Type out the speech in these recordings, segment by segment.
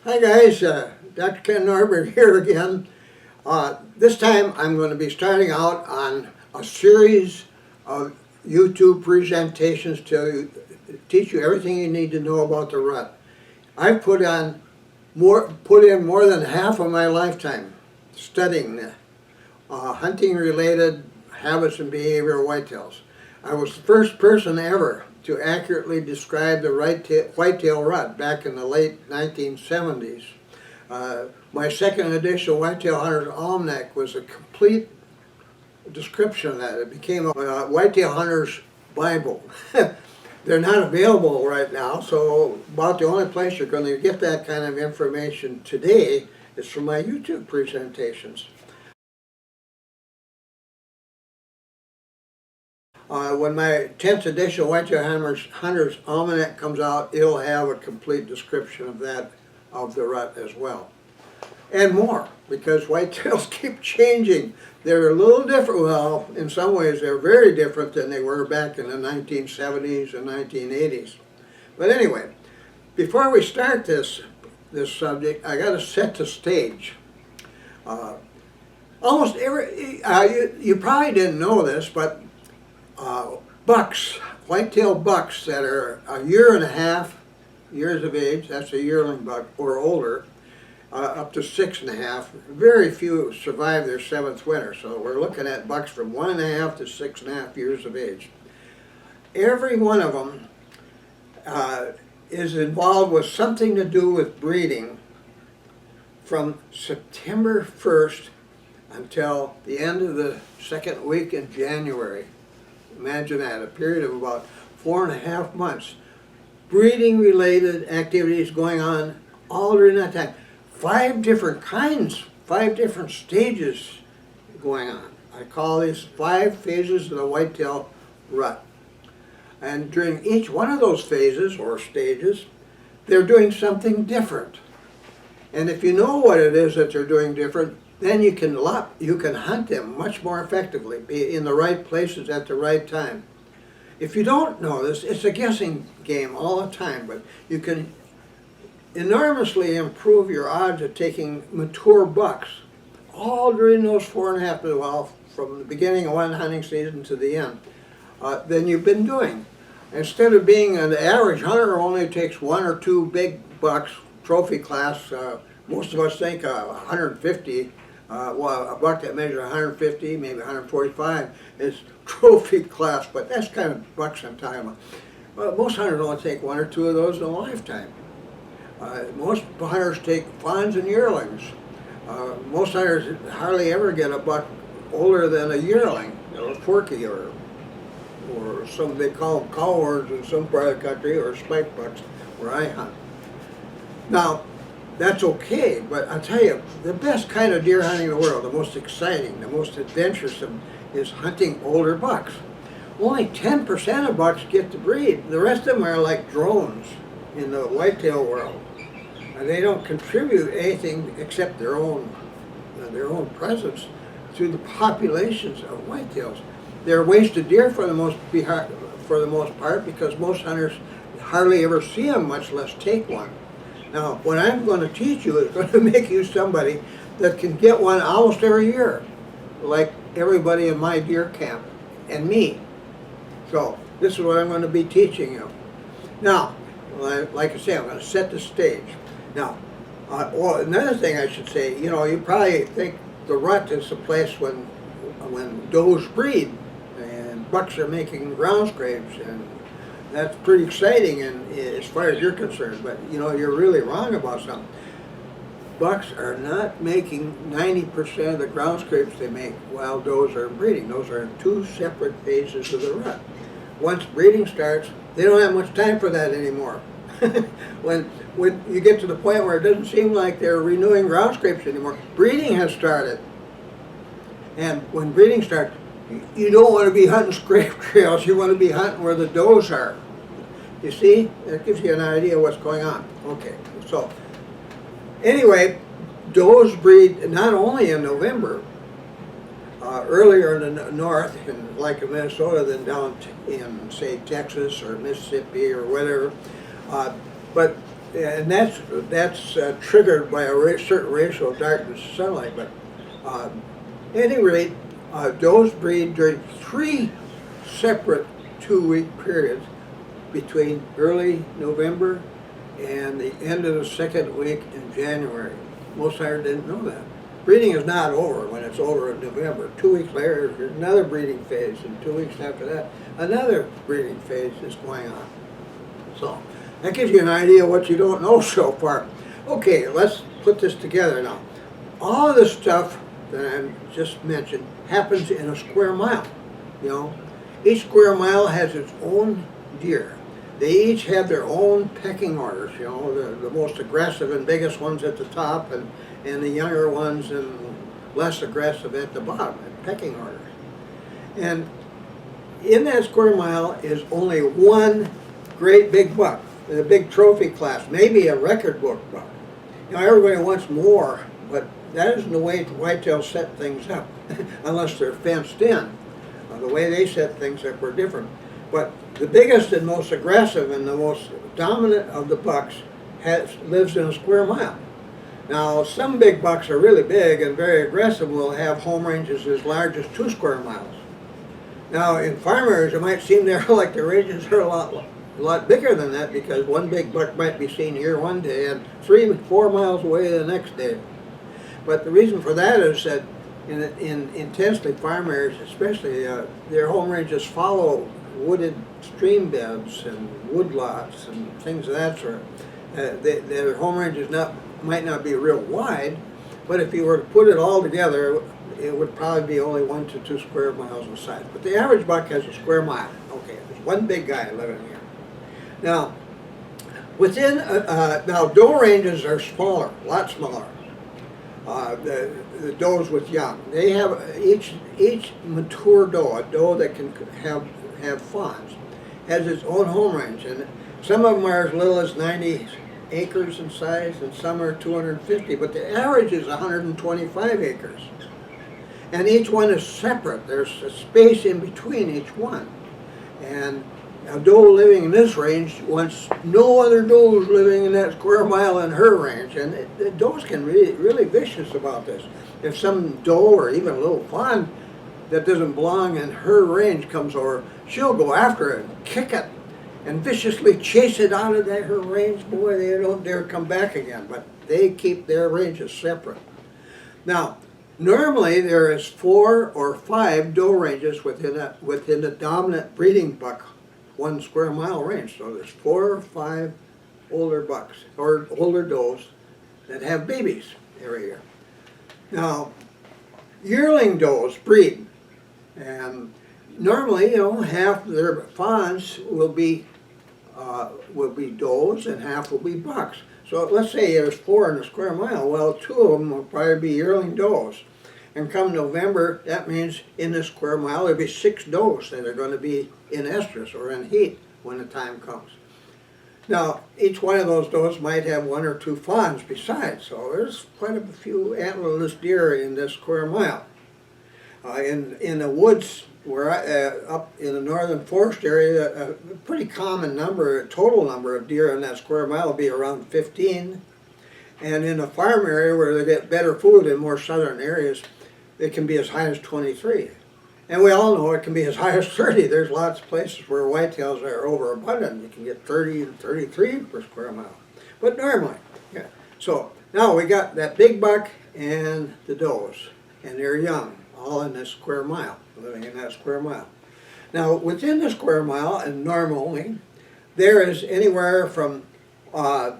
Hi guys, Dr. Ken Nordberg here again. This time I'm going to be starting out on a series of YouTube presentations to teach you everything you need to know about the rut. I've put in more than half of my lifetime studying hunting related habits and behavior of whitetails. I was the first person ever to accurately describe the whitetail rut back in the late 1970s. My second edition of Whitetail Hunter's Almanac was a complete description of that. It became a Whitetail Hunter's Bible. They're not available right now, so about the only place you're going to get that kind of information today is from my YouTube presentations. When my 10th edition of Whitetail Hunter's Almanac comes out, it'll have a complete description of that, of the rut as well. And more, because whitetails keep changing. They're a little different, well, in some ways they're very different than they were back in the 1970s and 1980s. But anyway, before we start this subject, I got to set the stage. Almost every, you probably didn't know this, but bucks, whitetail bucks that are a year and a half years of age, that's a yearling buck, or older, up to 6.5, very few survive their 7th winter. So we're looking at bucks from 1.5 to 6.5 years of age. Every one of them is involved with something to do with breeding from September 1st until the end of the 2nd week in January. Imagine that, a period of about 4.5 months. Breeding related activities going on all during that time. 5 different kinds, 5 different stages going on. I call these 5 phases of the whitetail rut. And during each one of those phases or stages, they're doing something different. And if you know what it is that they're doing different, then you can hunt them much more effectively, be in the right places at the right time. If you don't know this, it's a guessing game all the time, but you can enormously improve your odds of taking mature bucks all during those 4.5, well, from the beginning of one hunting season to the end, than you've been doing. Instead of being an average hunter who only takes 1 or 2 big bucks, trophy class, most of us think 150, well, a buck that measures 150, maybe 145 is trophy class, but that's kind of bucks I'm talking about. Well, most hunters only take 1 or 2 of those in a lifetime. Most hunters take fawns and yearlings. Most hunters hardly ever get a buck older than a yearling, a forky, or some, they call them cow horns in some part of the country, or spike bucks where I hunt. Now, that's okay, but I'll tell you, the best kind of deer hunting in the world, the most exciting, the most adventuresome, is hunting older bucks. Only 10% of bucks get to breed. The rest of them are like drones in the whitetail world. And they don't contribute anything except their own presence to the populations of whitetails. They're wasted deer for the most part, because most hunters hardly ever see them, much less take one. Now, what I'm going to teach you is going to make you somebody that can get one almost every year, like everybody in my deer camp and me. So, this is what I'm going to be teaching you. Now, like I say, I'm going to set the stage. Now, well, another thing I should say, you know, you probably think the rut is the place when does breed and bucks are making ground scrapes, and that's pretty exciting, and as far as you're concerned, but you know, you're really wrong about something. Bucks are not making 90% of the ground scrapes they make while does are breeding. Those are 2 separate phases of the rut. Once breeding starts, they don't have much time for that anymore. when you get to the point where it doesn't seem like they're renewing ground scrapes anymore, breeding has started. And when breeding starts, you don't want to be hunting scrape trails, you want to be hunting where the does are. You see? That gives you an idea of what's going on. Okay, so anyway, does breed not only in November, earlier in the north, like in Minnesota, than down in, say, Texas or Mississippi or whatever, but and that's triggered by a certain ratio of darkness to sunlight. But uh, at any rate, does breed during 3 separate 2-week periods between early November and the end of the 2nd week in January. Most hunters didn't know that. Breeding is not over when it's over in November. 2 weeks later, there's another breeding phase, and 2 weeks after that, another breeding phase is going on. So that gives you an idea of what you don't know so far. Okay, let's put this together now. All of the stuff that I just mentioned happens in a square mile. You know, each square mile has its own deer. They each have their own pecking orders. You know, the most aggressive and biggest ones at the top, and the younger ones and less aggressive at the bottom, pecking orders. And in that square mile is only one great big buck, a big trophy class, maybe a record book buck. You know, everybody wants more, but that isn't the way whitetails set things up, unless they're fenced in. The way they set things up are different. But the biggest and most aggressive and the most dominant of the bucks lives in a square mile. Now, some big bucks are really big and very aggressive, will have home ranges as large as 2 square miles. Now, in farm areas, it might seem there like the ranges are a lot bigger than that, because one big buck might be seen here one day and 3-4 miles away the next day. But the reason for that is that in intensely farm areas, especially, their home ranges follow wooded stream beds and woodlots and things of that sort. Their home ranges might not be real wide, but if you were to put it all together, it would probably be only 1 to 2 square miles in size. But the average buck has a square mile. Okay, there's one big guy living here. Now, now doe ranges are smaller, a lot smaller. The does with young, they have each mature doe, a doe that can have fawns, has its own home range, and some of them are as little as 90 acres in size, and some are 250, but the average is 125 acres. And each one is separate. There's a space in between each one. And a doe living in this range wants no other does living in that square mile in her range. And the does can be really vicious about this. If some doe or even a little fawn that doesn't belong in her range comes over, she'll go after it and kick it and viciously chase it out of her range. Boy, they don't dare come back again, but they keep their ranges separate. Now, normally there is 4 or 5 doe ranges within the dominant breeding buck 1 square mile range. So there's 4 or 5 older bucks or older does that have babies every year. Now, yearling does breed, and normally, half of their fawns will be does and half will be bucks. So let's say there's 4 in a square mile. Well, 2 of them will probably be yearling does. And come November, that means in the square mile there'll be 6 does that are going to be in estrus or in heat when the time comes. Now, each one of those does might have 1 or 2 fawns besides, so there's quite a few antlerless deer in this square mile. In the woods, up in the northern forest area, a pretty common total number of deer in that square mile will be around 15. And in a farm area where they get better food in more southern areas, it can be as high as 23. And we all know it can be as high as 30. There's lots of places where whitetails are overabundant. You can get 30 and 33 per square mile. But normally, yeah. So now we got that big buck and the does, and they're young, all in this square mile, living in that square mile. Now, within the square mile, and normally, there is anywhere from, to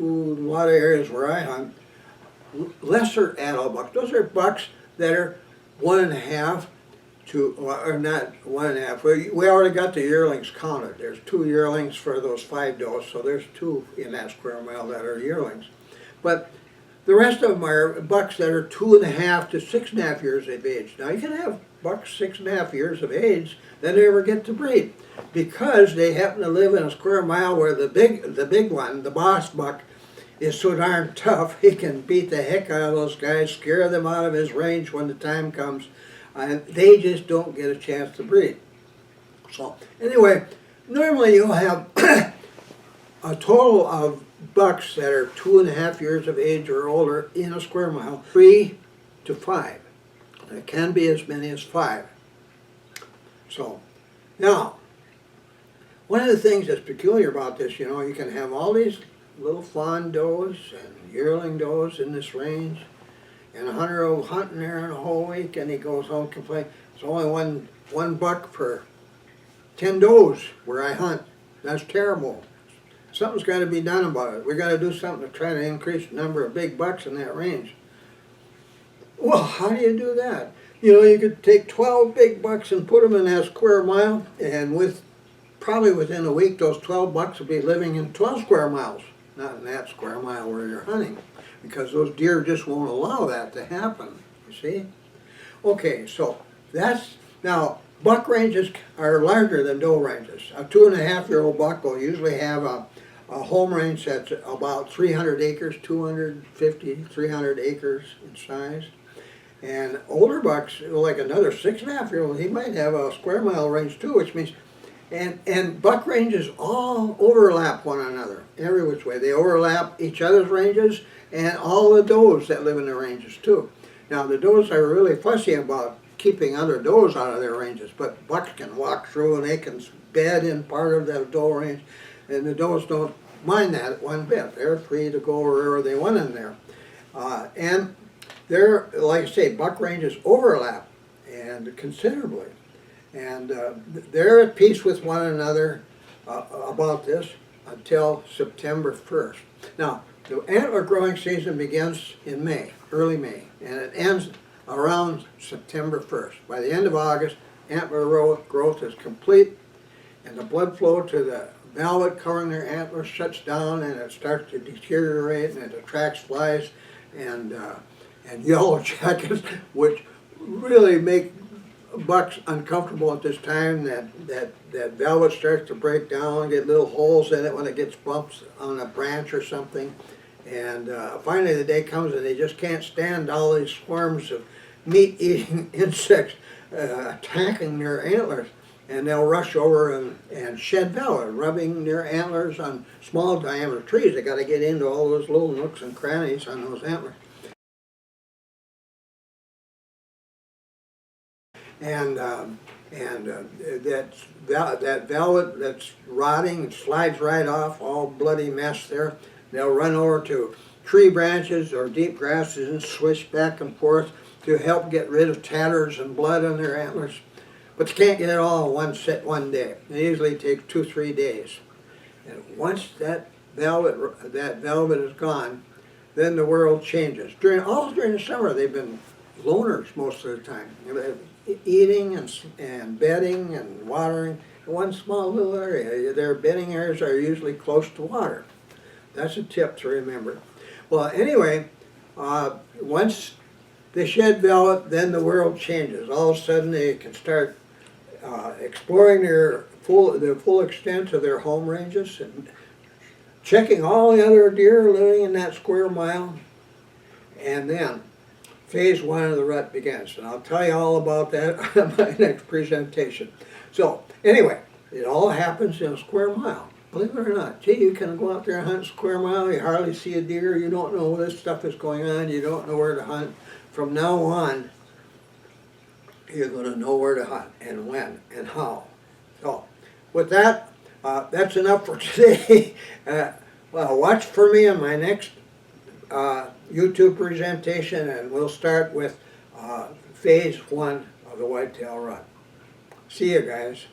a lot of areas where I hunt, lesser adult bucks. Those are bucks that are 1.5 to, or not 1.5. We already got the yearlings counted. There's 2 yearlings for those 5 does, so there's 2 in that square mile that are yearlings. But the rest of them are bucks that are 2.5 to 6.5 years of age. Now, you can have bucks 6.5 years of age that never get to breed because they happen to live in a square mile where the big one, the boss buck, is so darn tough, he can beat the heck out of those guys, scare them out of his range when the time comes, and they just don't get a chance to breed. So, anyway, normally you'll have a total of bucks that are 2.5 years of age or older in a square mile, 3 to 5. It can be as many as 5. So, now, one of the things that's peculiar about this, you know, you can have all these little fawn does and yearling does in this range, and a hunter will hunt in there in a whole week, and he goes home complaining, it's only one buck per 10 does where I hunt. That's terrible. Something's got to be done about it. We got to do something to try to increase the number of big bucks in that range. Well, how do you do that? You know, you could take 12 big bucks and put them in that square mile, and probably within a week, those 12 bucks will be living in 12 square miles, not in that square mile where you're hunting, because those deer just won't allow that to happen, you see? Okay, so now, buck ranges are larger than doe ranges. A 2.5-year-old buck will usually have a home range that's about 300 acres, 250, 300 acres in size. And older bucks, like another 6.5-year-old, he might have a square mile range too, which means, and buck ranges all overlap one another, every which way. They overlap each other's ranges and all the does that live in the ranges too. Now the does are really fussy about keeping other does out of their ranges, but bucks can walk through and they can bed in part of the doe range, and the does don't mind that one bit. They're free to go wherever they want in there. And they're, like I say, buck ranges overlap and considerably. And they're at peace with one another about this until September 1st. Now, the antler growing season begins in May, early May, and it ends around September 1st. By the end of August, antler growth is complete, and the blood flow to the velvet covering their antlers shuts down, and it starts to deteriorate, and it attracts flies and yellow jackets, which really make bucks uncomfortable at this time. That velvet starts to break down, get little holes in it when it gets bumps on a branch or something. And finally the day comes and they just can't stand all these swarms of meat-eating insects attacking their antlers. And they'll rush over and shed velvet, rubbing their antlers on small diameter trees. They got to get into all those little nooks and crannies on those antlers. And that velvet that's rotting, it slides right off, all bloody mess there. They'll run over to tree branches or deep grasses and swish back and forth to help get rid of tatters and blood on their antlers. But they can't get it all in one sit one day. It usually takes 2-3 days. And once that velvet is gone, then the world changes. During the summer, they've been loners most of the time. Eating and bedding and watering in one small little area. Their bedding areas are usually close to water. That's a tip to remember. Well, anyway, once they shed velvet, then the world changes. All of a sudden, they can start exploring the full extent of their home ranges and checking all the other deer living in that square mile. And then phase 1 of the rut begins, and I'll tell you all about that on my next presentation. So anyway, it all happens in a square mile. Believe it or not, gee, you can go out there and hunt a square mile, you hardly see a deer, you don't know this stuff is going on, you don't know where to hunt. From now on, you're going to know where to hunt and when and how. So with that, that's enough for today. Well, watch for me on my next YouTube presentation, and we'll start with phase 1 of the Whitetail Rut. See you guys.